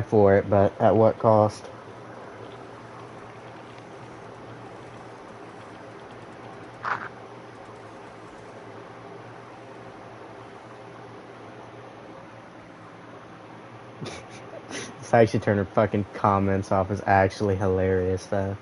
for it, but at what cost? The fact she turned her fucking comments off is actually hilarious, though.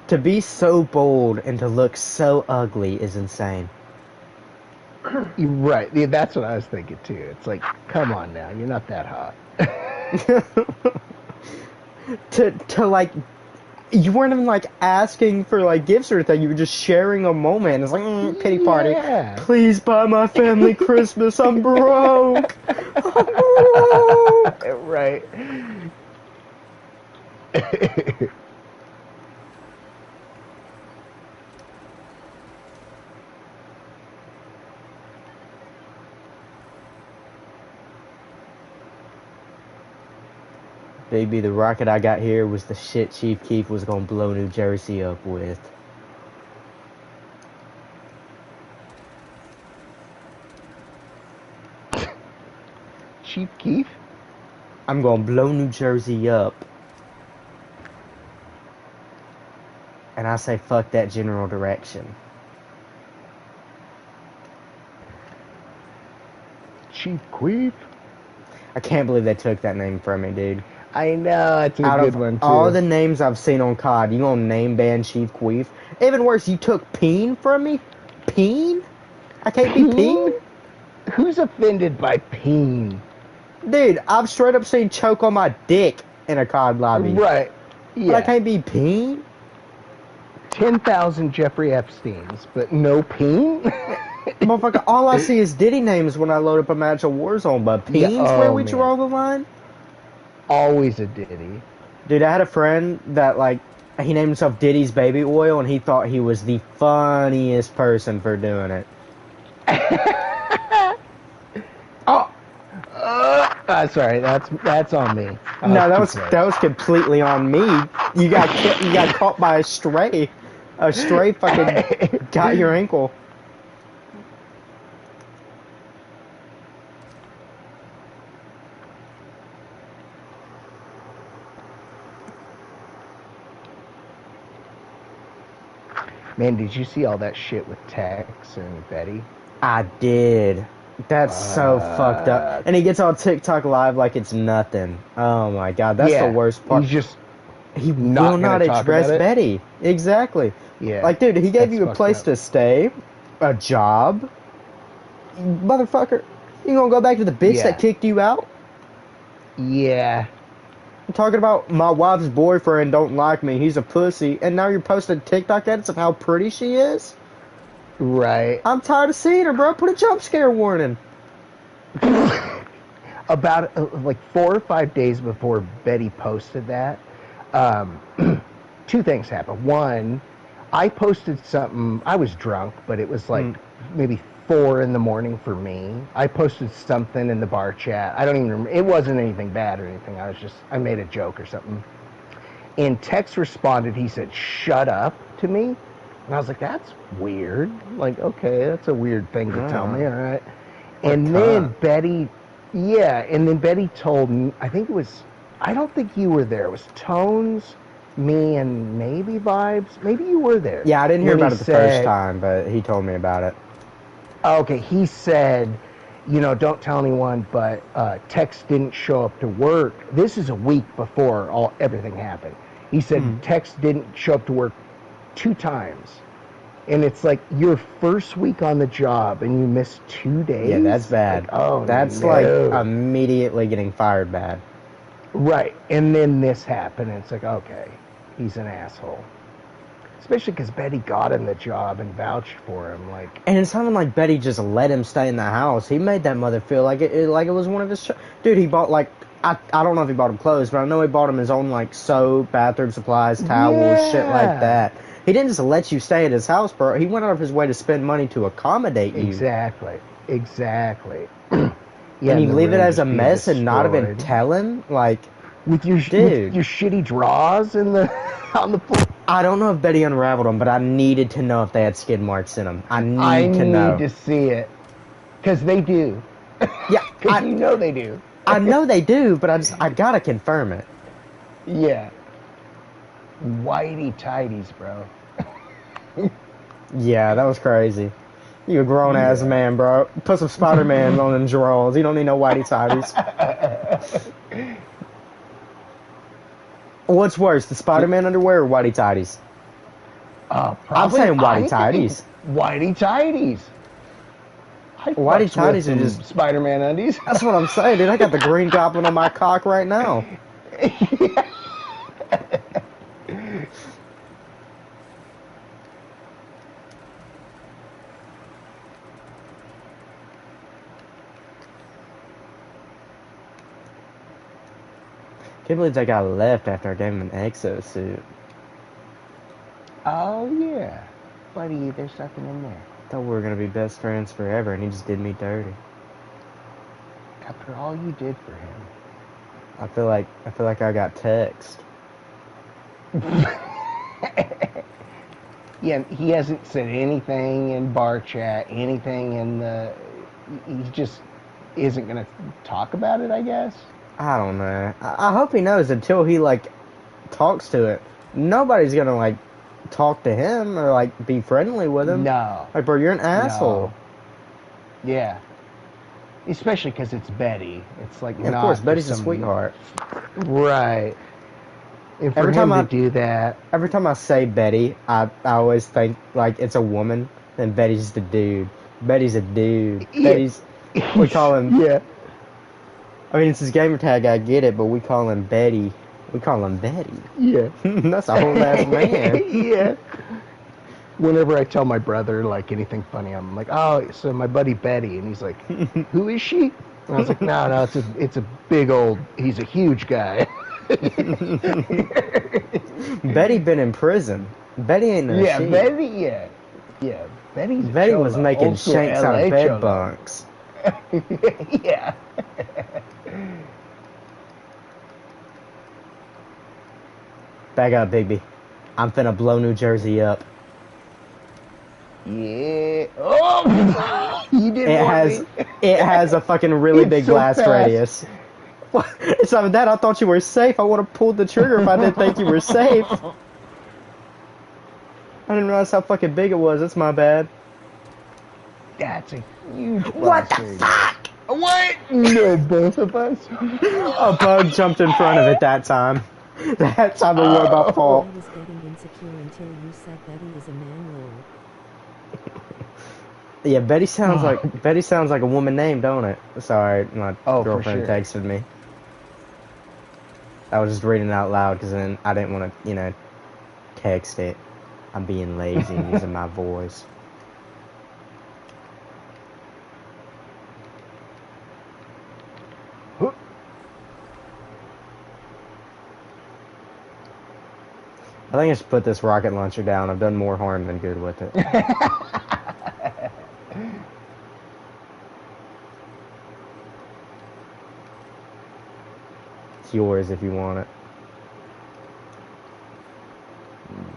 To be so bold and to look so ugly is insane. Right. Yeah, that's what I was thinking too. It's like, come on now, you're not that hot. to like, you weren't even like asking for like gifts or anything. You were just sharing a moment. It's like pity party. Yeah. Please buy my family Christmas. I'm broke. I'm broke. Right. Baby, the rocket I got here was the shit Chief Keef was gonna blow New Jersey up with. Chief Keef? I'm gonna blow New Jersey up. And I say fuck that general direction. Chief Queef? I can't believe they took that name from me, dude. I know, it's a Out good of one too. all the names I've seen on COD, you gonna name ban Chief Queef? Even worse, you took Peen from me? Peen? I can't be Peen? Who's offended by Peen? Dude, I've straight up seen choke on my dick in a COD lobby. Right. But I Yeah. can't be Peen? 10,000 Jeffrey Epsteins, but no Peen? Motherfucker, all I see is Diddy names when I load up a match of Warzone, but Peen's Yeah, where we man. draw the line? Always a Diddy. Dude, I had a friend that, like, he named himself Diddy's Baby Oil, and he thought he was the funniest person for doing it. Oh! Sorry, that's on me. No, that was completely on me. You got caught by a stray. A stray fucking got your ankle. Man, did you see all that shit with Tex and Betty? I did. That's so fucked up. And he gets on TikTok live like it's nothing. Oh my god, that's the worst part. He will not address Betty. Exactly. Yeah. Like, dude, he gave you a place to stay, a job. Motherfucker, you gonna go back to the bitch that kicked you out? Yeah. I'm talking about my wife's boyfriend don't like me. He's a pussy. And now you're posting TikTok edits of how pretty she is? Right. I'm tired of seeing her, bro. Put a jump scare warning. About like 4 or 5 days before Betty posted that, two things happened. One, I posted something. I was drunk, but it was like maybe 4 in the morning for me. I posted something in the bar chat. I don't even remember. It wasn't anything bad or anything. I made a joke or something. And Tex responded. He said, "Shut up," to me. And I was like, that's weird. Like, okay, that's a weird thing to tell me, all right? And then Betty, and then Betty told me, I don't think you were there. It was Tones, me, and maybe Vibes. Maybe you were there. Yeah, I didn't hear about it the first time, but he told me about it. Okay, he said, don't tell anyone, but Tex didn't show up to work. This is a week before everything happened. He said Tex didn't show up to work 2 times. And it's like your first week on the job and you miss 2 days? Yeah, that's bad. Like, that's like immediately getting fired bad. Right. And then this happened and it's like, okay, he's an asshole. Especially because Betty got him the job and vouched for him. And it's not even like Betty just let him stay in the house. He made that mother feel like it was one of his... Dude, he bought I don't know if he bought him clothes, but I know he bought him his own soap, bathroom supplies, towels, shit like that. He didn't just let you stay at his house, bro. He went out of his way to spend money to accommodate you. Exactly. Exactly. And you the leave it room as a just being mess and not even destroyed. tell him? Like, with your dude. shitty draws in the on the floor. I don't know if Betty unraveled them, but I needed to know if they had skid marks in them. I need to know. To see it because they do. Yeah, Because you know they do. I know they do, but I gotta confirm it. Yeah. Whitey tighties, bro. Yeah, that was crazy. You a grown ass Yeah. man, bro. Put some Spider-Man on them drawers. You don't need no whitey tighties. What's worse, the Spider-Man underwear or whitey tighties? I'm saying whitey tighties. Whitey tighties. Whitey tighties are just Spider-Man undies. That's what I'm saying, dude. I got the Green Goblin on my cock right now. Can't believe that guy left after I gave him an exosuit. Oh yeah, buddy, there's nothing in there. Thought we were gonna be best friends forever, and he just did me dirty. After all you did for him. I feel like I got text. Yeah, he hasn't said anything in bar chat, anything in the. He just isn't gonna talk about it, I guess. I don't know. I hope he knows until he like talks to it. Nobody's gonna like talk to him or like be friendly with him. No. Like, bro, you're an asshole. No. Yeah. Especially because it's Betty. It's like Yeah, of course, Betty's a sweetheart. Right. And for Every him time to I do that. Every time I say Betty, I always think like it's a woman, and Betty's the dude. Betty's a dude. Yeah. Betty's. We call him. Yeah. I mean, it's his gamer tag. I get it, but we call him Betty. We call him Betty. Yeah. That's a whole ass man. Yeah. Whenever I tell my brother like anything funny, I'm like, oh, so my buddy Betty, and he's like, who is she? And I was like, no, it's a big old. He's a huge guy. Betty been in prison. Betty ain't no Yeah, shit. Betty. Yeah, yeah. Betty was making shanks out of bed bunks. Yeah. Back up, Bigby. I'm finna blow New Jersey up. Yeah. Oh, you did. It has a fucking really It's big so blast fast. radius. It's not that I thought you were safe. I would have pulled the trigger if I didn't think you were safe. I didn't realize how fucking big it was. That's my bad. That's a huge. What the blast fuck? What? No, both of us. A bug jumped in front of it that time. That time it was my fault. I was getting insecure until you said Betty is a man lol. Yeah, Betty sounds like a woman name, don't it? Sorry, my Oh, for girlfriend sure. texted me. I was just reading it out loud because then I didn't want to, text it. I'm being lazy and using my voice. I think I should put this rocket launcher down. I've done more harm than good with it. It's yours if you want it.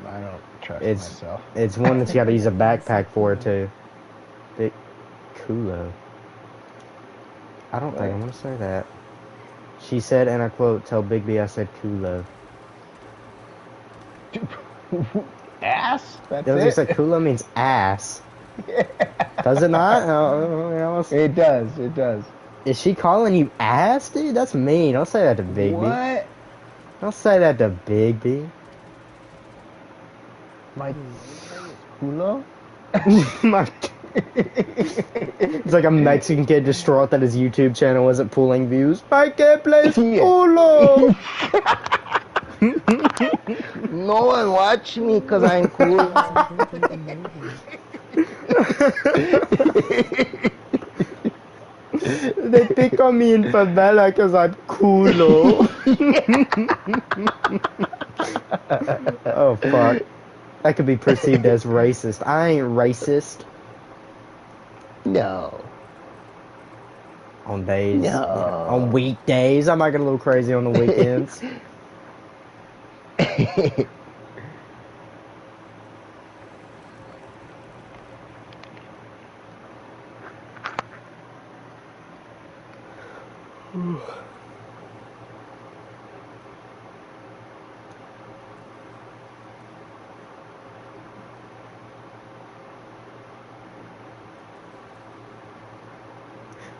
I don't trust It's myself. it's one that you got to use a backpack for too. Big Kulo. I don't think I'm gonna say that. She said, and I quote, "Tell Big B I said Kulo." Ass? That's Does it? it say Kulo means ass? Does it not? It does. It does. Is she calling you ass, dude? That's mean. Don't say that to Big B. What? Don't say that to Big B. My culo? My- It's like a Mexican kid distraught that his YouTube channel wasn't pulling views. I can't play Yeah. Kulo. No one watch me because I'm cool. I don't even know him. They pick on me in favela because I'm Kulo. Oh, fuck. That could be perceived as racist. I ain't racist. No. On days, No. on weekdays. I might get a little crazy on the weekends.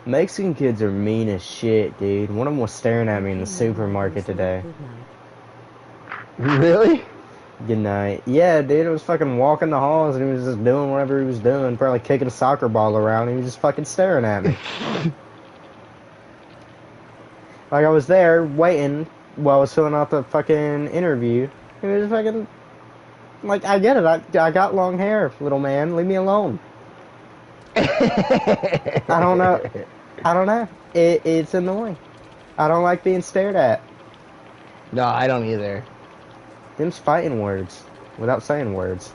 Mexican kids are mean as shit, dude. One of them was staring at me in the supermarket today. Good night. Really? Good night. Yeah, dude, I was fucking walking the halls and he was just doing whatever he was doing, probably kicking a soccer ball around. He was just fucking staring at me. Like I was there waiting while I was filling out the fucking interview. He was fucking like, I get it. I got long hair, little man. Leave me alone. I don't know. I don't know. It's annoying. I don't like being stared at. No, I don't either. Them's fighting words without saying words.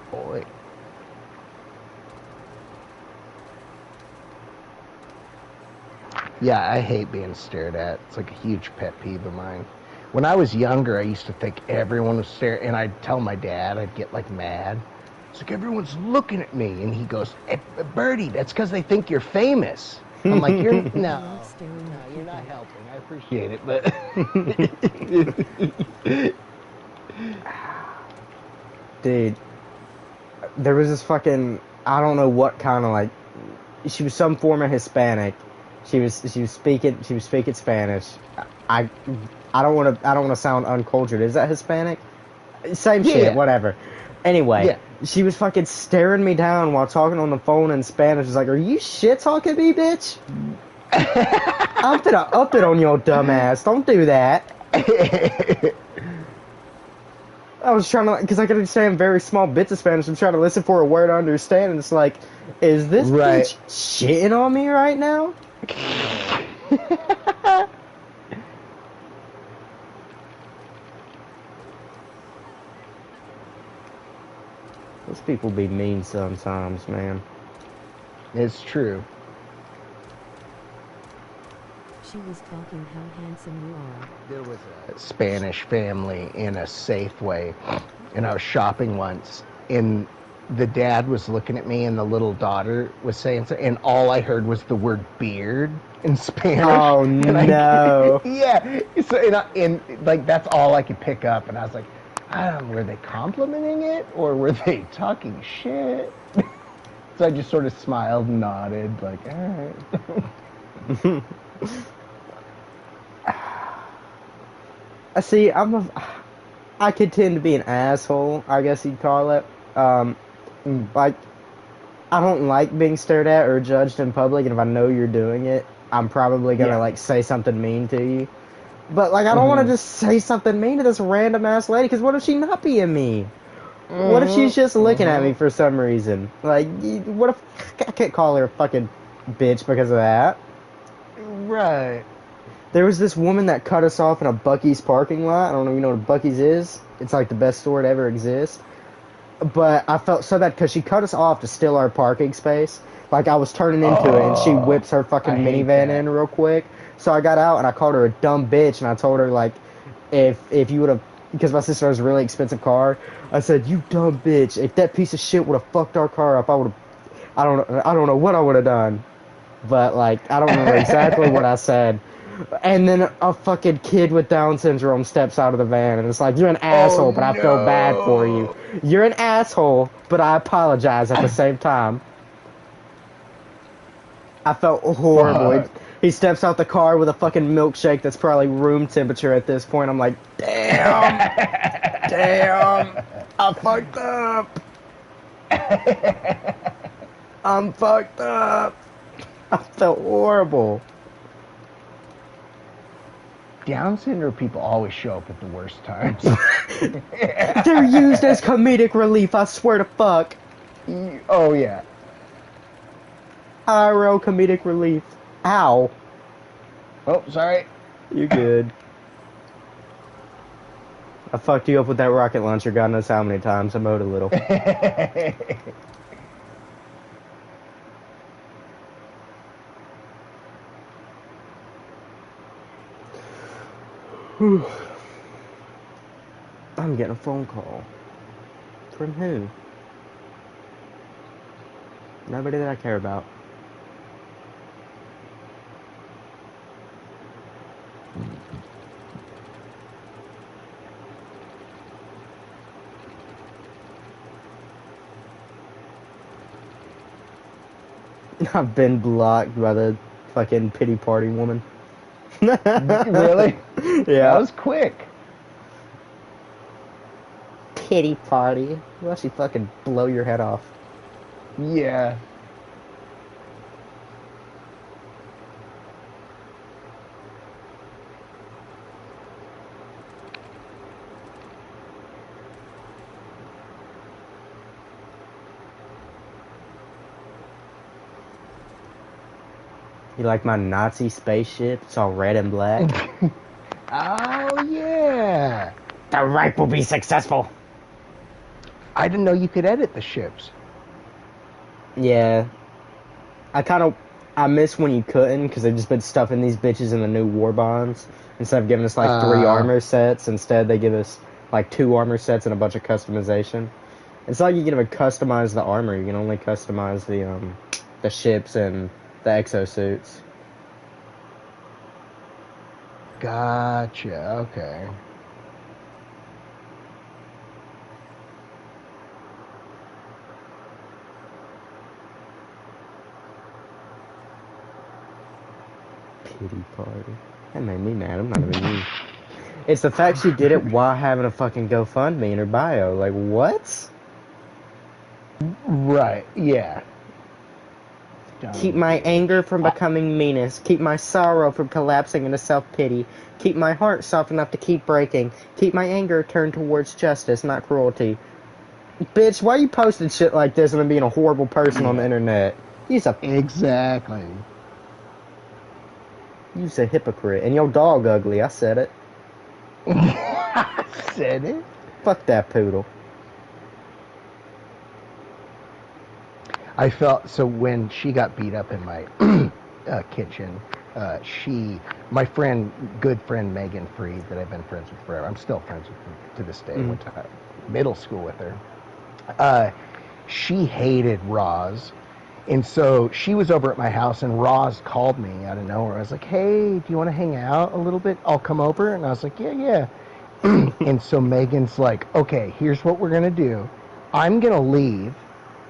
Boy. Yeah, I hate being stared at. It's like a huge pet peeve of mine. When I was younger, I used to think everyone was staring, and I'd tell my dad, I'd get like mad. It's like everyone's looking at me, and he goes, hey, Birdie, that's because they think you're famous. I'm like, you're no, you're not helping. I appreciate it, but Dude, there was this fucking, I don't know what kind of like, she was some form of Hispanic. She was speaking Spanish. I don't want to sound uncultured. Is that Hispanic? Same shit, Yeah. whatever. Anyway, Yeah. she was fucking staring me down while talking on the phone in Spanish. She's like, "Are you shit talking me, bitch? I'm finna up it on your dumb ass. Don't do that." I was trying to, because I could understand very small bits of Spanish. I'm trying to listen for a word to understand, and it's like, is this Right. bitch shitting on me right now? Those people be mean sometimes, man. It's true. She was talking how handsome you are. There was a Spanish family in a Safeway, and I was shopping once, and the dad was looking at me, and the little daughter was saying something, and all I heard was the word beard in Spanish. Oh, And no. yeah, so, and like that's all I could pick up, and I was like, were they complimenting it, or were they talking shit? So I just sort of smiled and nodded, like, all right. See, I could tend to be an asshole, I guess you'd call it. Like, I don't like being stared at or judged in public, and if I know you're doing it, I'm probably gonna, Yeah. like, say something mean to you. But, like, I don't want to just say something mean to this random ass lady, because what if she not being me? What if she's just looking at me for some reason? Like, what if I can't call her a fucking bitch because of that? Right. There was this woman that cut us off in a Buc-ee's parking lot. I don't know if you know what a Buc-ee's is. It's like the best store to ever exist. But I felt so bad because she cut us off to steal our parking space. Like, I was turning into it, and she whips her fucking I hate minivan that. in real quick. So I got out, and I called her a dumb bitch, and I told her, like, if you would have, because my sister has a really expensive car, I said, "You dumb bitch, if that piece of shit would have fucked our car up, I would have, I don't know what I would have done." But, like, I don't remember exactly what I said. And then a fucking kid with Down syndrome steps out of the van, and it's like, "You're an asshole, but I feel bad for you. You're an asshole, but I apologize at the same time." I felt horrible. Fuck. He steps out the car with a fucking milkshake that's probably room temperature at this point. I'm like, damn, damn, I fucked up. I'm fucked up. I felt horrible. Down syndrome people always show up at the worst times. They're used as comedic relief, I swear to fuck. Oh, yeah. IRL comedic relief. Ow. Oh, sorry. You good. I fucked you up with that rocket launcher God knows how many times. I mowed a little. I'm getting a phone call. From who? Nobody that I care about. I've been blocked by the fucking pity party woman. Really? That Yeah. was quick. Pity party. Well, she fucking blow your head off. Yeah. You like my Nazi spaceship? It's all red and black. Oh, yeah. The rape will be successful. I didn't know you could edit the ships. Yeah. I miss when you couldn't, because they've just been stuffing these bitches in the new war bonds. Instead of giving us like 3 armor sets, instead they give us like 2 armor sets and a bunch of customization. It's like you can even customize the armor. You can only customize the ships and the exosuits. Gotcha. Okay. Pity party. That made me mad. I'm not even you. It's the fact she did it while having a fucking GoFundMe in her bio. Like, what? Right. Yeah. Keep my anger from becoming meanness. Keep my sorrow from collapsing into self-pity. Keep my heart soft enough to keep breaking. Keep my anger turned towards justice, not cruelty. Bitch, why you posting shit like this and then being a horrible person on the internet? You's Exactly. a hypocrite. And your dog ugly, I said it. Said it. Fuck that poodle. I felt so when she got beat up in my kitchen. My good friend Megan Freed, that I've been friends with forever. I'm still friends with her to this day. Went to middle school with her. She hated Roz, and so she was over at my house, and Roz called me out of nowhere. I was like, "Hey, do you want to hang out a little bit? I'll come over." And I was like, "Yeah." And so Megan's like, "Okay, here's what we're gonna do. I'm gonna leave.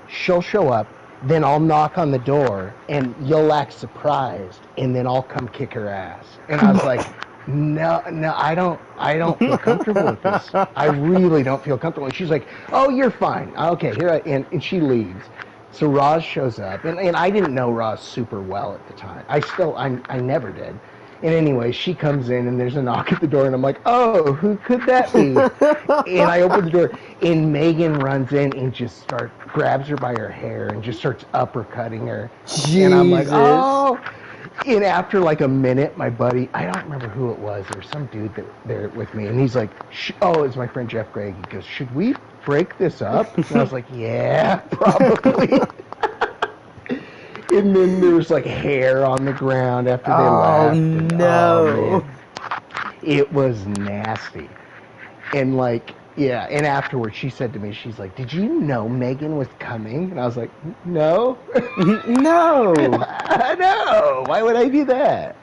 She'll show up, then I'll knock on the door, and you'll act surprised, and then I'll come kick her ass." And I was like, no, I don't feel comfortable with this. I really don't feel comfortable. And she's like, "Oh, you're fine. Okay, here," and she leaves. So Roz shows up, and I didn't know Roz super well at the time. I never did. And anyway, she comes in, and there's a knock at the door, and I'm like, "Oh, who could that be?" And I open the door, and Megan runs in and just grabs her by her hair and just starts uppercutting her. Jesus. And I'm like, "Oh!" And after like a minute, my buddy, I don't remember who it was, there was some dude there with me, and he's like, "Oh, it's my friend Jeff Gregg." He goes, "Should we break this up?" And I was like, "Yeah, probably." And then there was like hair on the ground after they left. And, no. man, it was nasty. And like, yeah, and afterwards she said to me, she's like, "Did you know Megan was coming?" And I was like, "No." No. No, why would I do that?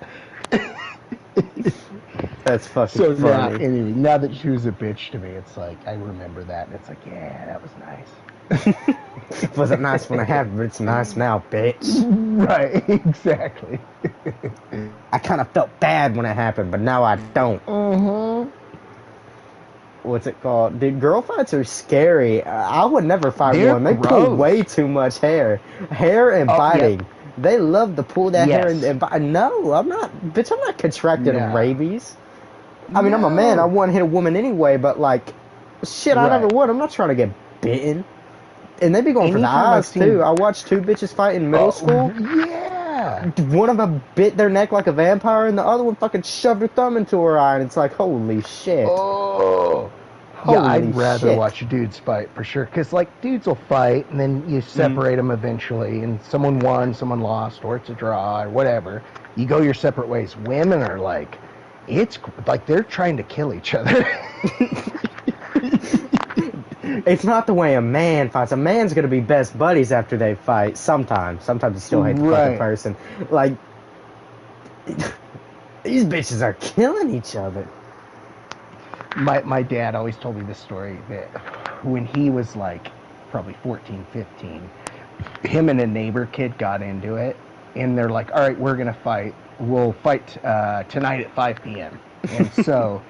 That's fucking So funny. anyway, now that she was a bitch to me, it's like, I remember that, and it's like, yeah, that was nice. It wasn't nice when it happened, but it's nice now, bitch. Right, exactly. I kind of felt bad when it happened, but now I don't. Mm-hmm. What's it called? Dude, girl fights are scary. I would never fight They're one. They pull gross. way too much hair. Hair and biting. Yep. They love to pull that hair Yes. and bite. No, I'm not. Bitch, I'm not contracted No. rabies. I mean, I'm a man. I wouldn't hit a woman anyway, but like, shit, I never Right. would. I'm not trying to get bitten. And they be going for the Anytime I've eyes, seen- too. I watched 2 bitches fight in middle school. Yeah. One of them bit their neck like a vampire, and the other one fucking shoved her thumb into her eye, and it's like, holy shit. Oh. Holy Yeah, I'd rather shit. watch dudes fight for sure, because like dudes will fight and then you separate them eventually, and someone won, someone lost, or it's a draw or whatever. You go your separate ways. Women are like, it's like they're trying to kill each other. It's not the way a man fights. A man's gonna be best buddies after they fight. Sometimes you still hate the fucking Right. person. Like, these bitches are killing each other. My dad always told me this story that when he was like probably 14, 15, him and a neighbor kid got into it, and they're like, all right, we're going to fight. We'll fight tonight at 5 p.m. And so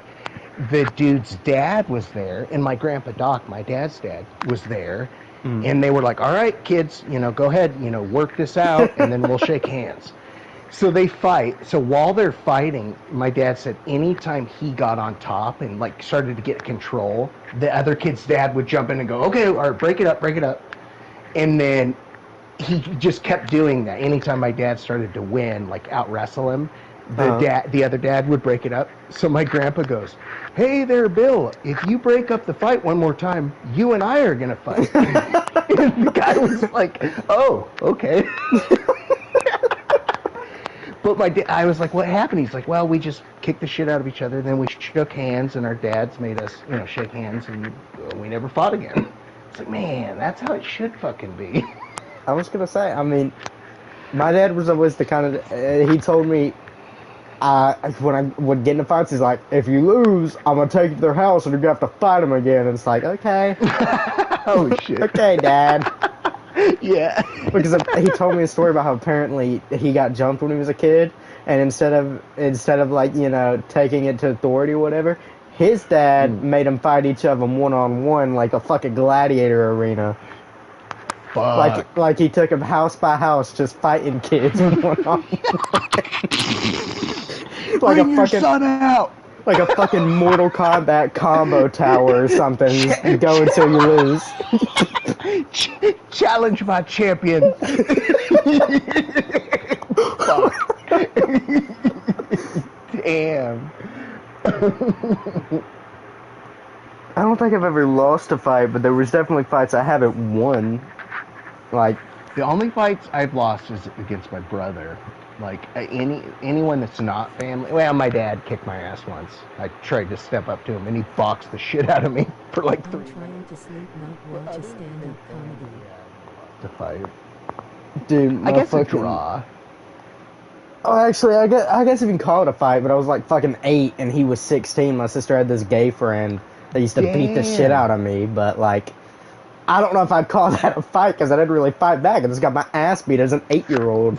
the dude's dad was there, and my grandpa Doc, my dad's dad, was there. And they were like, all right, kids, go ahead, work this out, and then we'll shake hands. So they fight. So while they're fighting, my dad said anytime he got on top and like started to get control, the other kid's dad would jump in and go, okay, all right, break it up. And then he just kept doing that. Anytime my dad started to win, like out wrestle him, the other dad would break it up. So my grandpa goes, hey there, Bill, if you break up the fight one more time, you and I are going to fight. And the guy was like, oh, okay. But I was like, what happened? He's like, well, we just kicked the shit out of each other. Then we shook hands, and our dads made us, shake hands, and we never fought again. It's like, man, that's how it should fucking be. I was gonna say, I mean, my dad was always the kind of, he told me, when I would get into fights, he's like, if you lose, I'm gonna take you to their house and you're gonna have to fight them again. And it's like, okay. Oh, shit. Okay, Dad. Yeah. Because he told me a story about how apparently he got jumped when he was a kid, and instead of like, taking it to authority or whatever, his dad made him fight each of them one-on-one like a fucking gladiator arena. Fuck. Like he took him house by house just fighting kids one-on-one. Like Bring your son out. like a fucking Mortal Kombat combo tower or something. You go until you lose. Challenge my champion. Fuck. Damn. I don't think I've ever lost a fight, but there was definitely fights I haven't won. Like, The only fights I've lost is against my brother. Like anyone that's not family. Well, my dad kicked my ass once. I tried to step up to him, and he boxed the shit out of me for like I'm 3 minutes. trying to sleep, not watch a stand-up comedy. To fight. dude, I guess a fucking draw. Oh, actually, I guess if you can call it a fight, but I was like fucking 8 and he was 16. My sister had this gay friend that used to beat the shit out of me, but like, I don't know if I'd call that a fight because I didn't really fight back. I just got my ass beat as an 8-year-old.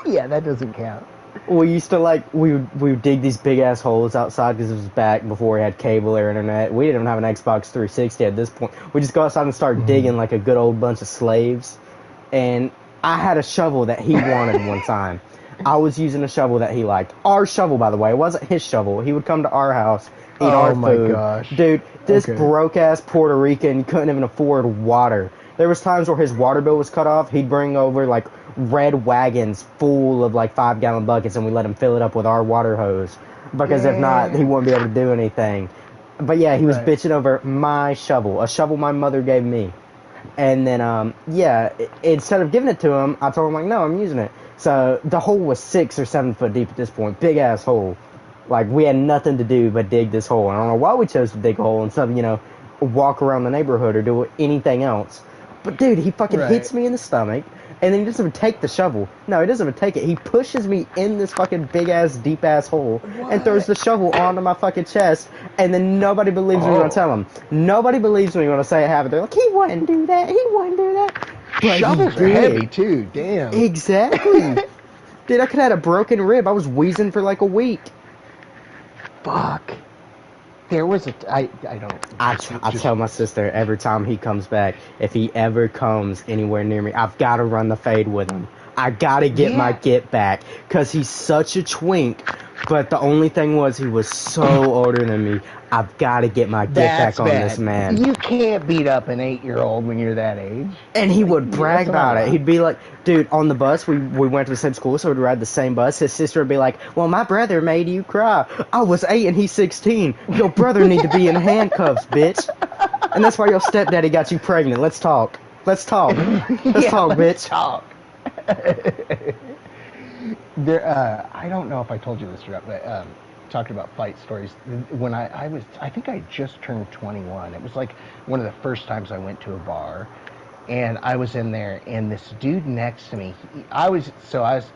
Yeah, that doesn't count. We used to we would dig these big ass holes outside because it was back before we had cable or internet. We didn't even have an Xbox 360 at this point. We just go outside and start digging like a good old bunch of slaves. And I had a shovel that he wanted one time. I was using a shovel that he liked. Our shovel, by the way. It wasn't his shovel. He would come to our house, eat our my food. gosh. Dude, this Okay. broke-ass Puerto Rican couldn't even afford water. There was times where his water bill was cut off. He'd bring over, like, red wagons full of, like, 5-gallon buckets, and we let him fill it up with our water hose. Because if not, he wouldn't be able to do anything. But, yeah, he was Right. bitching over my shovel, a shovel my mother gave me. And then, instead of giving it to him, I told him, like, no, I'm using it. So the hole was 6 or 7 foot deep at this point. Big ass hole. Like, we had nothing to do but dig this hole. I don't know why we chose to dig a hole instead of, walk around the neighborhood or do anything else. But, dude, he fucking hits me in the stomach, and then he doesn't even take the shovel. No, he doesn't even take it. He pushes me in this fucking big-ass, deep-ass hole and throws the shovel onto my fucking chest, and then nobody believes me when I tell him. Nobody believes me when I say it happened. They're like, he wouldn't do that. He wouldn't do that. But Shovels he are did. heavy, too. Damn. Exactly. Dude, I could have had a broken rib. I was wheezing for like a week. Fuck. There was I don't... I tell my sister every time he comes back, if he ever comes anywhere near me, I've got to run the fade with him. I got to get my get back, because he's such a twink, but the only thing was he was so older than me. I've got to get my get back on this man. You can't beat up an 8-year-old when you're that age. And he would brag that's about not it. right. He'd be like, dude, on the bus, we went to the same school, so we'd ride the same bus. His sister would be like, well, my brother made you cry. I was 8 and he's 16. Your brother need to be in handcuffs, bitch. And that's why your stepdaddy got you pregnant. Let's talk. Let's talk. Let's talk, bitch. Talk. I don't know if I told you this or not, but talking about fight stories. When I think I just turned 21. It was like one of the first times I went to a bar, and I was in there, and this dude next to me, I was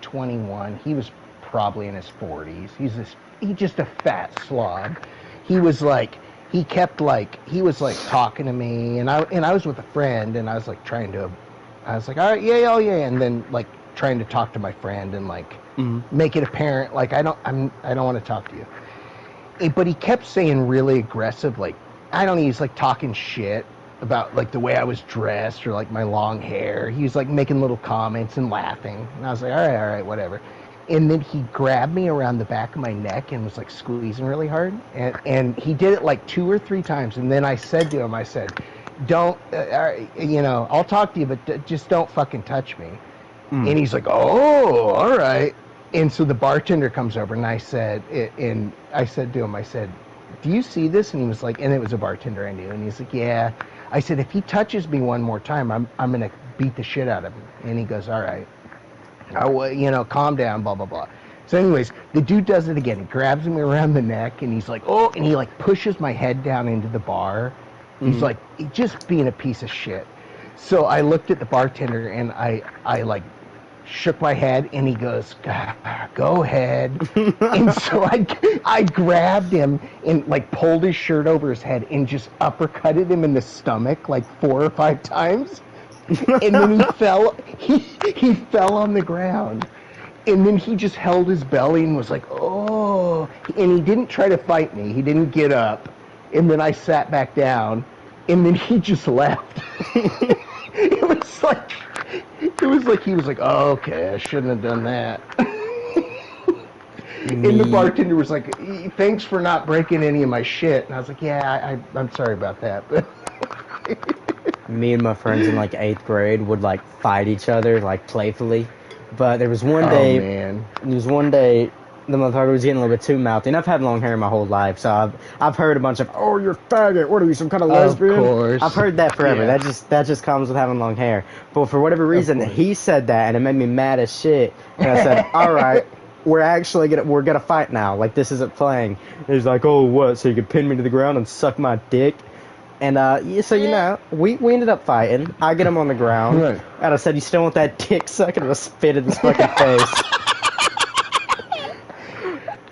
21. He was probably in his 40s. He's just a fat slob. He was like, he was like talking to me, and I was with a friend, and I was like I was like, all right, yeah, oh yeah, and then like trying to talk to my friend and like make it apparent, like I don't want to talk to you. But he kept saying really aggressive, like he's like talking shit about like the way I was dressed or like my long hair. He was like making little comments and laughing, and I was like, all right, whatever. And then he grabbed me around the back of my neck and was like squeezing really hard, and he did it like 2 or 3 times. And then I said to him, I said, don't I'll talk to you, but just don't fucking touch me. And he's like, oh, all right. And so the bartender comes over, and I said to him, I said, do you see this? And he was like, and it was a bartender I knew, and he's like, yeah. I said, if he touches me one more time, I'm gonna beat the shit out of him. And he goes, all right, calm down, blah blah blah. So anyways, the dude does it again. He grabs me around the neck, and he's like, oh, and he like pushes my head down into the bar. He's like, just being a piece of shit. So I looked at the bartender, and I like shook my head, and he goes, go ahead. And so I grabbed him and like pulled his shirt over his head and just uppercutted him in the stomach like 4 or 5 times. And then he fell on the ground. And then he just held his belly and was like, oh. And he didn't try to fight me. He didn't get up. And then I sat back down, and then he just left. It was like he was like, oh, okay, I shouldn't have done that. And the bartender was like, thanks for not breaking any of my shit. And I was like, yeah, I'm sorry about that. But Me and my friends in like 8th grade would like fight each other like playfully. But there was one day, the motherfucker was getting a little bit too mouthy, and I've had long hair my whole life, so I've heard a bunch of, oh, you're a faggot, what are you, some kind of lesbian? Of course. I've heard that forever. Yeah. That just comes with having long hair. But for whatever reason, he said that, and it made me mad as shit. And I said, all right, we're gonna fight now. Like, this isn't playing. And he's like, oh, what? So you could pin me to the ground and suck my dick? And so we ended up fighting. I get him on the ground, right. And I said, you still want that dick sucking? And I spit in his fucking face.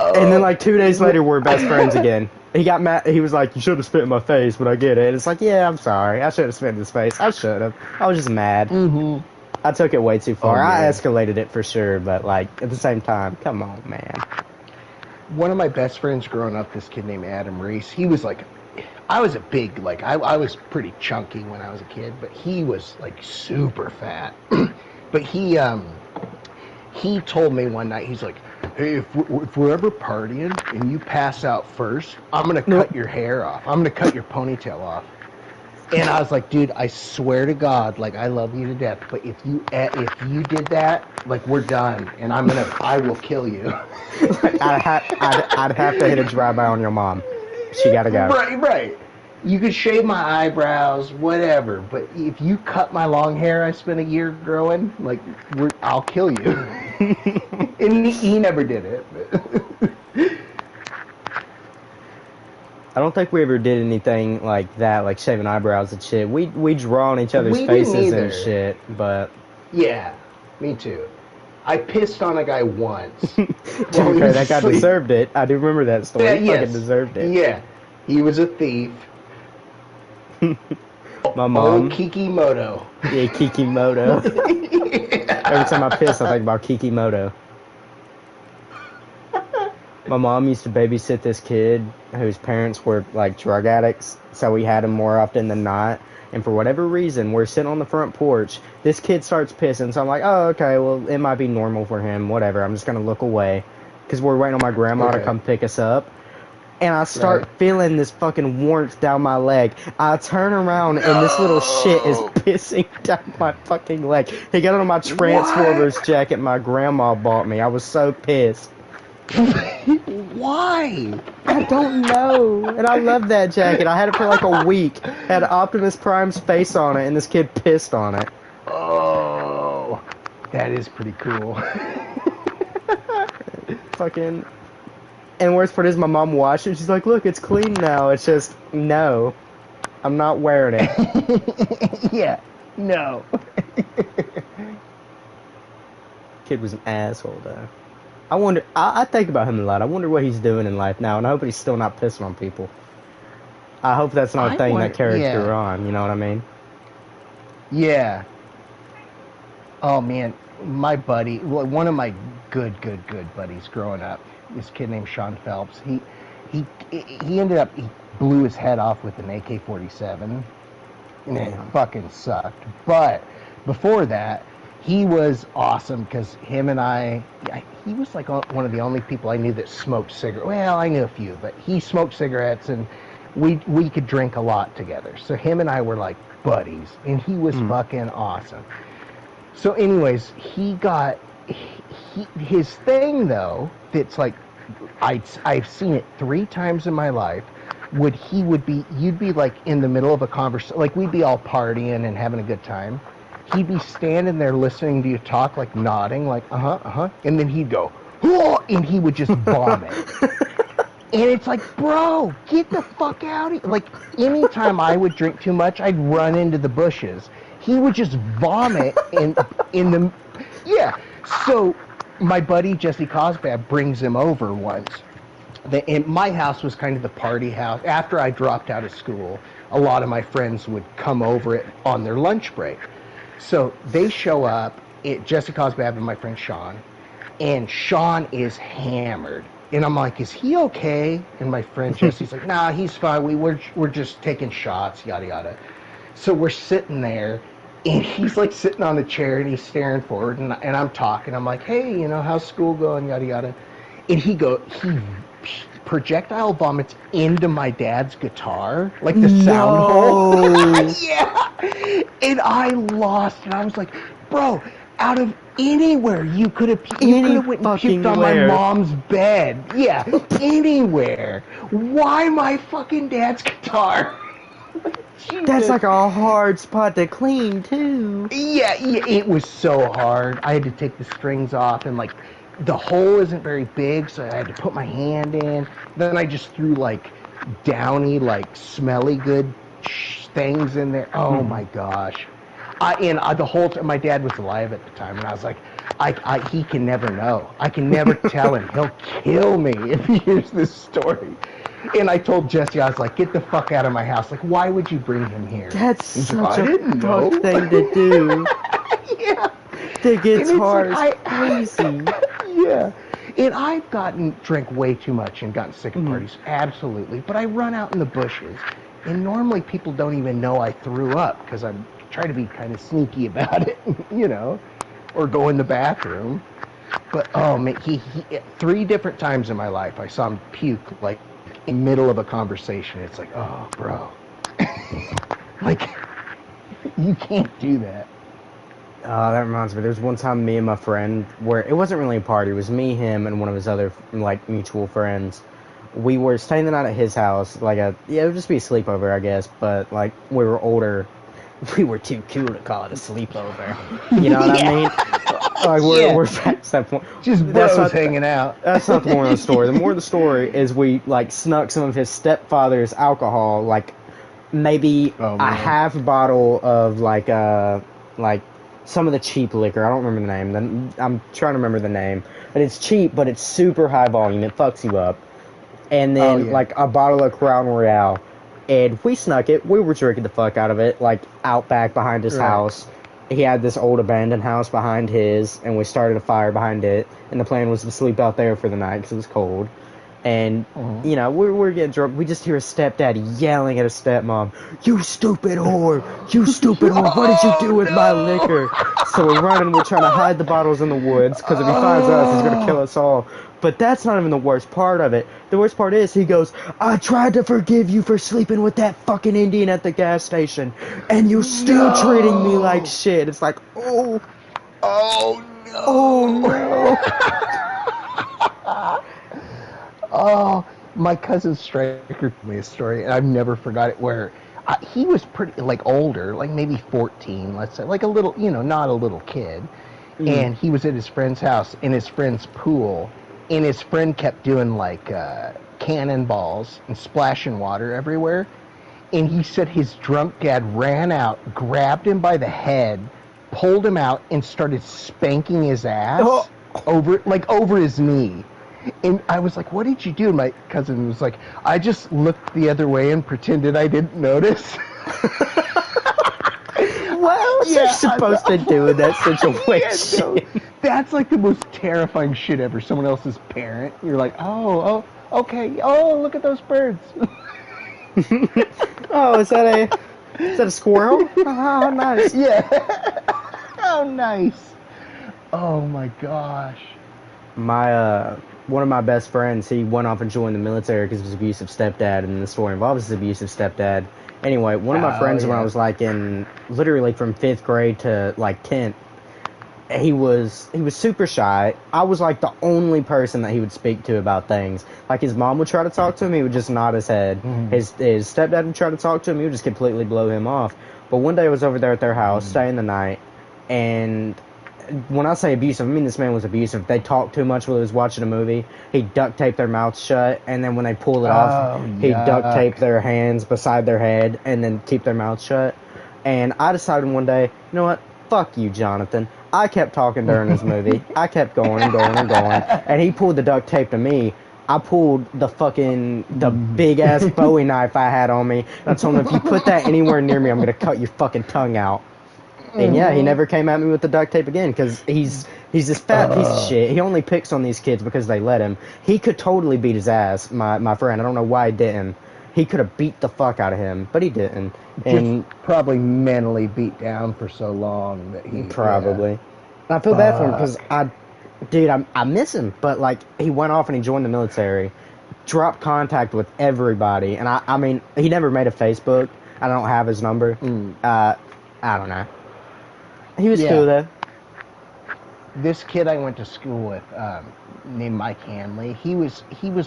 And then like 2 days later, we're best friends again. He got mad. He was like, you should have spit in my face, but I get it. And it's like, yeah, I'm sorry. I should have spit in his face. I should have. I was just mad. Mm-hmm. I took it way too far. Oh, I man. escalated it for sure, but like at the same time, come on, man. One of my best friends growing up, this kid named Adam Reese, he was like, I was a big, like, I was pretty chunky when I was a kid, but he was like super fat. But he told me one night, he's like, hey, if we're ever partying and you pass out first, I'm going to cut your hair off. I'm going to cut your ponytail off. And I was like, dude, I swear to God, like, I love you to death, but if you did that, like, we're done, and I will kill you. I'd have to hit a drive-by on your mom. She gotta go. Right. You could shave my eyebrows, whatever, but if you cut my long hair I spent a year growing, like, I'll kill you. And he never did it. I don't think we ever did anything like that, like shaving eyebrows and shit. We draw on each other's faces and shit, but yeah, me too. I pissed on a guy once. Okay, that guy deserved it. I do remember that story. Yeah, He fucking deserved it. Yeah, he was a thief. My mom. Kikimoto. Yeah, Kikimoto. Every time I piss, I think about Kikimoto. My mom used to babysit this kid whose parents were like drug addicts, so we had him more often than not. And for whatever reason, we're sitting on the front porch. This kid starts pissing, so I'm like, oh, okay, well, it might be normal for him, whatever. I'm just going to look away. Because we're waiting on my grandma to come pick us up. And I start feeling this fucking warmth down my leg. I turn around, and this little shit is pissing down my fucking leg. He got it on my Transformers jacket my grandma bought me. I was so pissed. Why? I don't know. And I love that jacket. I had it for like a week. Had Optimus Prime's face on it, and this kid pissed on it. Oh, that is pretty cool. fucking. And worst part is my mom watched it. She's like, "Look, it's clean now." It's just no, I'm not wearing it. Yeah, no. Kid was an asshole though. I wonder. I think about him a lot. I wonder what he's doing in life now, and I hope he's still not pissing on people. I hope that's not a thing that carries through on. You know what I mean? Yeah. Oh man, my buddy, one of my good buddies growing up, this kid named Sean Phelps. He ended up, he blew his head off with an AK-47, and it fucking sucked. But before that, he was awesome because him and he was like one of the only people I knew that smoked cigarettes. Well, I knew a few, but he smoked cigarettes, and we could drink a lot together. So him and I were like buddies, and he was fucking awesome. So anyways, his thing though, that's like, I've seen it 3 times in my life, you'd be like in the middle of a conversation, like we'd be all partying and having a good time. He'd be standing there listening to you talk, like nodding, like, and then he'd go, oh, and he would just vomit. And it's like, bro, get the fuck out of here. Like, anytime I would drink too much, I'd run into the bushes. He would just vomit in the... Yeah. So, my buddy, Jesse Cosbab, brings him over once. And my house was kind of the party house. After I dropped out of school, a lot of my friends would come over it on their lunch break. So, they show up, Jesse Cosbab and my friend Sean, and Sean is hammered. And I'm like, is he okay? And my friend Jesse's like, nah, he's fine. We're just taking shots, yada, yada. So we're sitting there, and he's like sitting on the chair, and he's staring forward, and I'm talking. I'm like, hey, you know, how's school going, yada, yada. And he projectile vomits into my dad's guitar, like the sound hole. Yeah. And I lost, and I was like, bro, out of anywhere you could have went and puked on my mom's bed. Yeah, anywhere. Why my fucking dad's guitar? That's like a hard spot to clean too. Yeah, it was so hard. I had to take the strings off, and like the hole isn't very big, so I had to put my hand in. Then I just threw like downy, like smelly good things in there. Oh my gosh. The whole time, my dad was alive at the time, and I was like, he can never know. I can never tell him. He'll kill me if he hears this story. And I told Jesse, I was like, get the fuck out of my house. Like, why would you bring him here? That's such a tough thing to do. Yeah. The guitar's crazy. Yeah. And I've drank way too much and gotten sick at parties, absolutely. But I run out in the bushes, and normally people don't even know I threw up because I'm trying to be kind of sneaky about it, you know, or go in the bathroom. But oh man, he 3 different times in my life I saw him puke like in the middle of a conversation. It's like, oh bro, like you can't do that. That reminds me. There's one time me and my friend, where it wasn't really a party. It was me, him, and one of his other like mutual friends. We were staying the night at his house, like it would just be a sleepover, I guess. But like we were older. We were too cool to call it a sleepover. You know what I mean? Like we're past that point. Just bros hanging out. That's not the moral of the story. The moral of the story is we like snuck some of his stepfather's alcohol, like maybe a half bottle of like some of the cheap liquor. I don't remember the name. I'm trying to remember the name. But it's cheap, but it's super high volume. It fucks you up. And then like a bottle of Crown Royale. And we snuck it. We were drinking the fuck out of it, like out back behind his house. He had this old abandoned house behind his, and we started a fire behind it. And the plan was to sleep out there for the night because it was cold. And, you know, we're getting drunk. We just hear his stepdaddy yelling at his stepmom, "You stupid whore! You stupid whore! What did you do with my liquor?" So we're running. We're trying to hide the bottles in the woods because if he finds us, he's going to kill us all. But that's not even the worst part of it. The worst part is he goes, "I tried to forgive you for sleeping with that fucking Indian at the gas station, and you're still treating me like shit." It's like, oh no. Oh, my cousin Stryker told me a story, and I've never forgot it, where he was pretty, like, older, like maybe 14, let's say, like a little, you know, not a little kid, and he was at his friend's house in his friend's pool, and his friend kept doing like cannonballs and splashing water everywhere. And he said his drunk dad ran out, grabbed him by the head, pulled him out, and started spanking his ass over his knee. And I was like, "What did you do?" And my cousin was like, "I just looked the other way and pretended I didn't notice." What else are you supposed to do in that situation? That's like the most terrifying shit ever. Someone else's parent. You're like, oh, okay. Oh, look at those birds. Oh, is that a squirrel? Oh, nice. Yeah. Oh, nice. Oh my gosh. My one of my best friends, he went off and joined the military because of his abusive stepdad, and the story involves his abusive stepdad. Anyway, one of my friends, when I was like in literally from 5th grade to like 10th, he was super shy. I was like the only person that he would speak to about things. Like his mom would try to talk to him, he would just nod his head. Mm-hmm. His stepdad would try to talk to him, he would just completely blow him off. But one day I was over there at their house, staying the night, and when I say abusive, I mean this man was abusive. They talked too much while he was watching a movie. He duct taped their mouths shut, and then when they pulled it off, he duct taped their hands beside their head and then keep their mouths shut. And I decided one day, you know what? Fuck you, Jonathan. I kept talking during this movie. I kept going and going and going. And he pulled the duct tape to me. I pulled the big ass Bowie knife I had on me. And I told him, if you put that anywhere near me, I'm going to cut your fucking tongue out. And yeah, he never came at me with the duct tape again because he's this fat piece of shit. He only picks on these kids because they let him. He could totally beat his ass, my friend. I don't know why he didn't. He could have beat the fuck out of him, but he didn't. And just probably mentally beat down for so long that he probably. And I feel bad for him because I miss him. But like he went off and he joined the military, dropped contact with everybody, and I mean he never made a Facebook. I don't have his number. I don't know. He was cool though. This kid I went to school with, named Mike Hanley, he was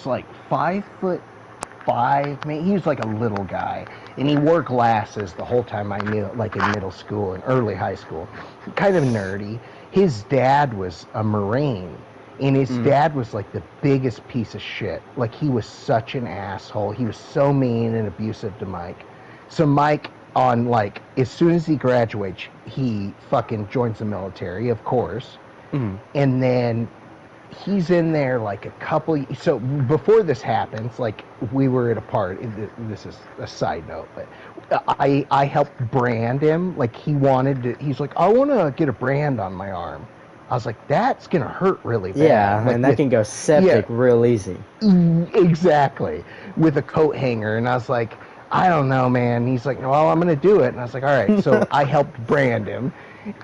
like 5'5", he was like a little guy, and he wore glasses the whole time I knew it, like in middle school and early high school. Kind of nerdy. His dad was a Marine, and his dad was like the biggest piece of shit. Like he was such an asshole. He was so mean and abusive to Mike. So Mike, on like as soon as he graduates, he fucking joins the military, of course, and then he's in there like a couple. So before this happens, like we were at a party. This is a side note, but I helped brand him. Like he wanted to. He's like, I want to get a brand on my arm. I was like, that's gonna hurt really bad. Yeah, like, and that can go septic real easy. Exactly, with a coat hanger, and I was like, I don't know, man. He's like, well, I'm going to do it. And I was like, all right. So I helped brand him.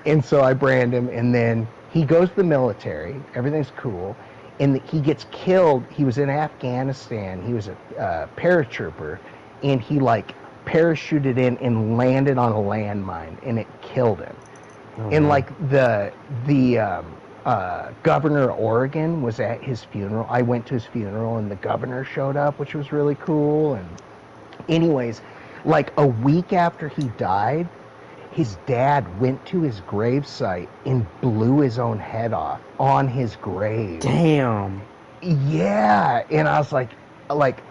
And so I brand him. And then he goes to the military. Everything's cool. And he gets killed. He was in Afghanistan. He was a paratrooper. And he, like, parachuted in and landed on a landmine. And it killed him. Oh, and, like, the governor of Oregon was at his funeral. I went to his funeral, and the governor showed up, which was really cool. And anyways, like a week after he died, his dad went to his gravesite and blew his own head off on his grave. Damn. Yeah, and I was like,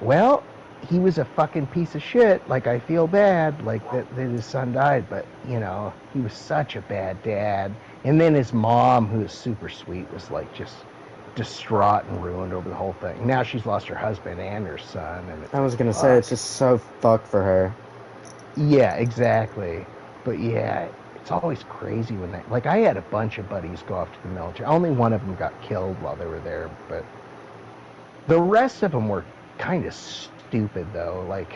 well, he was a fucking piece of shit. Like, I feel bad, like that his son died, but you know, he was such a bad dad. And then his mom, who was super sweet, was like just distraught and ruined over the whole thing. Now she's lost her husband and her son. And I was gonna say, it's just so fucked for her. Yeah, exactly. But yeah, it's always crazy when they, like, I had a bunch of buddies go off to the military. Only one of them got killed while they were there, but the rest of them were kind of stupid though. Like,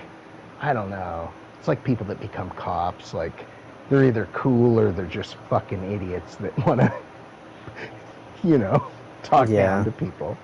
I don't know. It's like people that become cops. Like, they're either cool or they're just fucking idiots that want to, you know, talk down to people.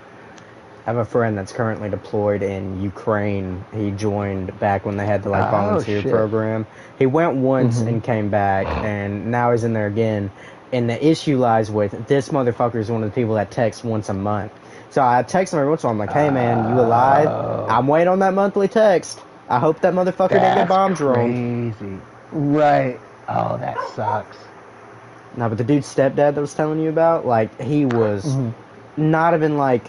I have a friend that's currently deployed in Ukraine. He joined back when they had the volunteer program. He went once and came back, and now he's in there again. And the issue lies with this motherfucker is one of the people that texts once a month. So I text him every once in a while. I'm like, hey man, you alive? I'm waiting on that monthly text. I hope that motherfucker didn't get bomb dropped. Crazy. Right. Oh, that sucks. No, but the dude's stepdad that I was telling you about, like, he was not even like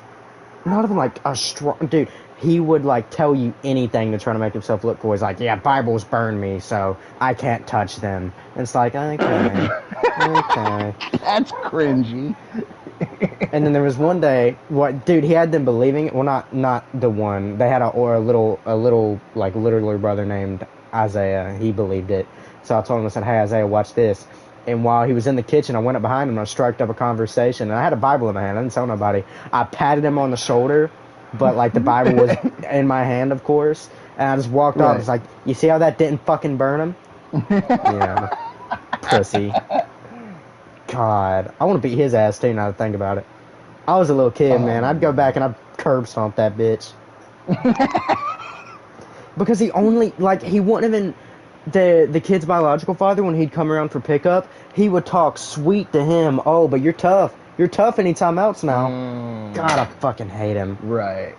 not even like a strong dude. He would like tell you anything to try to make himself look cool. He's like, yeah, Bibles burn me, so I can't touch them. And it's like, okay, okay. That's cringy. And then there was one day, what, dude? He had them believing it. Well, not the one. They had a little like literally brother named Isaiah. He believed it. So I told him, I said, hey Isaiah, watch this. And while he was in the kitchen, I went up behind him and I striked up a conversation. And I had a Bible in my hand. I didn't tell nobody. I patted him on the shoulder, but like the Bible was in my hand, of course. And I just walked off. Right. It's like, you see how that didn't fucking burn him? Yeah, pussy. God, I want to beat his ass too. Now to think about it, I was a little kid, man. I'd go back and I'd curb stomp that bitch. Because he only he wouldn't even the kid's biological father when he'd come around for pickup. He would talk sweet to him. Oh, but you're tough. You're tough anytime else now. God, I fucking hate him. Right.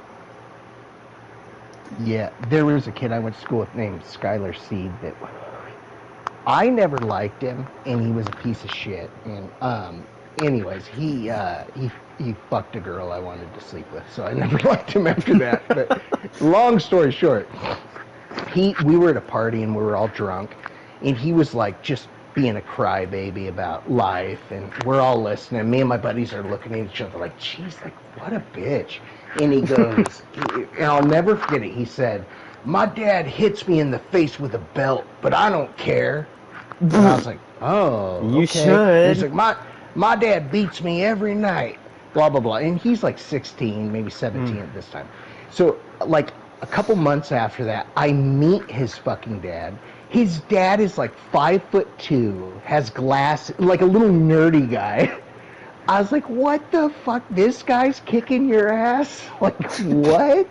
Yeah, there was a kid I went to school with named Skylar Seed that I never liked him, and he was a piece of shit. And anyways, he fucked a girl I wanted to sleep with, so I never liked him after that. But long story short, we were at a party and we were all drunk, and he was like just being a crybaby about life, and we're all listening. Me and my buddies are looking at each other like, "Geez, like what a bitch." And he goes, and I'll never forget it. He said, "My dad hits me in the face with a belt, but I don't care." And I was like, "Oh, You okay." should. And he's like, my dad beats me every night, blah, blah, blah. And he's like 16, maybe 17 at this time. So, like, a couple months after that, I meet his fucking dad. His dad is like 5'2", has glasses, like a little nerdy guy. I was like, what the fuck? This guy's kicking your ass? Like, what?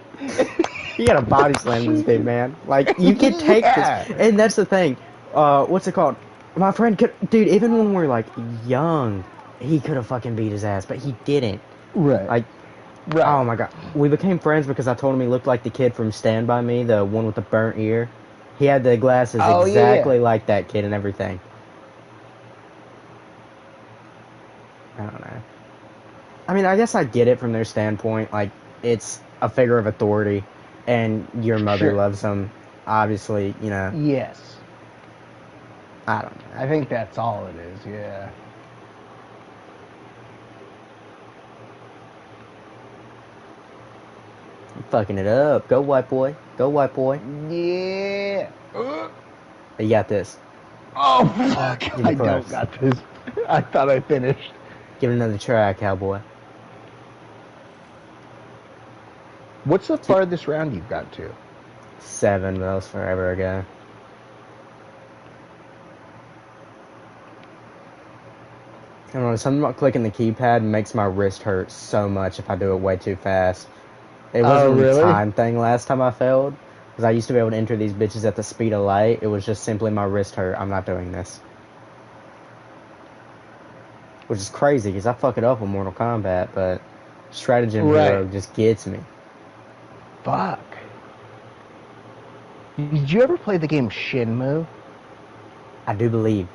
You gotta body slam this big man. Like, you can take Yeah. this. And that's the thing. What's it called? My friend could, dude, even when we were like young, he could have fucking beat his ass, but he didn't. Right. Like, right. oh my god. We became friends because I told him he looked like the kid from Stand By Me, the one with the burnt ear. He had the glasses Oh, exactly yeah. like that kid and everything. I don't know. I mean, I guess I get it from their standpoint. Like, it's a figure of authority, and your mother Sure. loves him. Obviously, you know. Yes. I don't know. I think that's all it is, yeah. I'm fucking it up. Go, white boy. Go, white boy. Yeah. You got this. Oh, fuck. Give me I don't close. got this. I thought I finished. Give it another try, cowboy. What's the farthest round you've got to? 7, but that was forever ago. I don't know, something about clicking the keypad makes my wrist hurt so much if I do it way too fast. It wasn't really? a time thing last time I failed, because I used to be able to enter these bitches at the speed of light. It was just simply my wrist hurt. I'm not doing this. Which is crazy, because I fuck it up with Mortal Kombat, but Stratagem Hero Right. just gets me. Fuck. Did you ever play the game Shenmue? I do believe.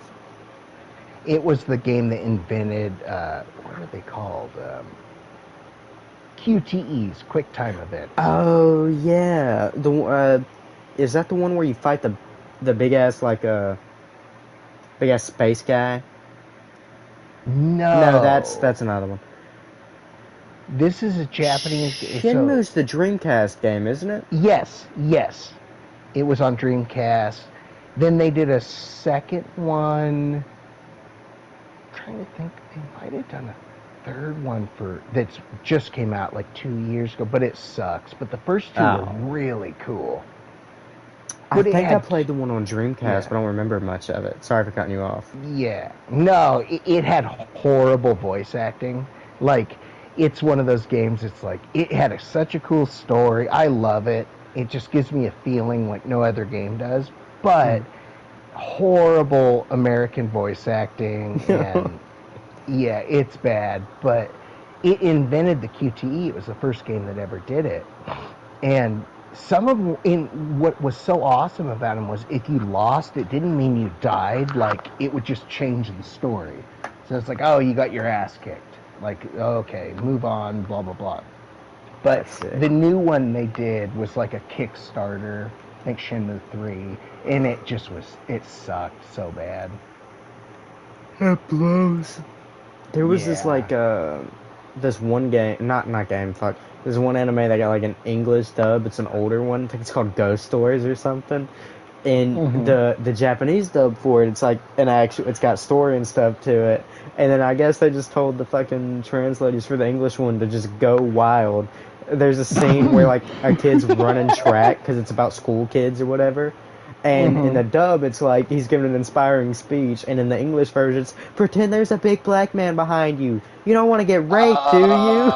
It was the game that invented, what are they called? QTEs, Quick Time Event. Oh yeah, is that the one where you fight the big ass big ass space guy? No. No, that's another one. This is a Japanese game. Shenmue's the Dreamcast game, isn't it? Yes. It was on Dreamcast. Then they did a second one. I'm trying to think, they might have done a third one that's just came out like 2 years ago, but it sucks. But the first two Oh. were really cool. I But it think I had- played the one on Dreamcast, Yeah. but I don't remember much of it. Sorry for cutting you off. Yeah. No, it had horrible voice acting. Like, it's one of those games, it's like, it had such a cool story. I love it. It just gives me a feeling like no other game does. But horrible American voice acting. And yeah, it's bad. But it invented the QTE. It was the first game that ever did it. And what was so awesome about him was if you lost, it didn't mean you died. Like, it would just change the story. So it's like, oh, you got your ass kicked. Like, okay, move on, blah, blah, blah. But That's sick. the new one they did was like a Kickstarter, I think Shenmue 3, and it sucked so bad. It blows. There was this Yeah. like this one game, not game, fuck. There's one anime that got like an English dub. It's an older one. I think it's called Ghost Stories or something. And the Japanese dub for it, it's like it's got story and stuff to it. And then I guess they just told the fucking translators for the English one to just go wild. There's a scene where like a kid's running track because it's about school kids or whatever. And in the dub, it's like he's giving an inspiring speech, and in the English version, it's pretend there's a big black man behind you. You don't want to get raped, do you?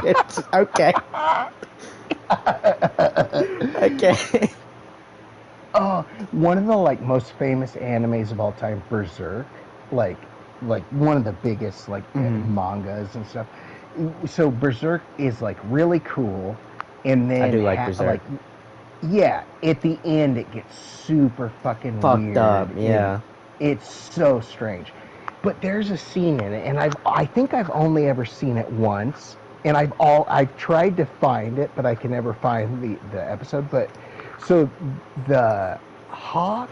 It's okay. Okay. Oh, one of the like most famous animes of all time, Berserk, like one of the biggest like mangas and stuff. So Berserk is like really cool, and then I do like Berserk. Yeah, at the end it gets super fucking Fucked weird. up, yeah. It's so strange. But there's a scene in it, and I think I've only ever seen it once, and I've tried to find it, but I can never find the episode. But so the hawk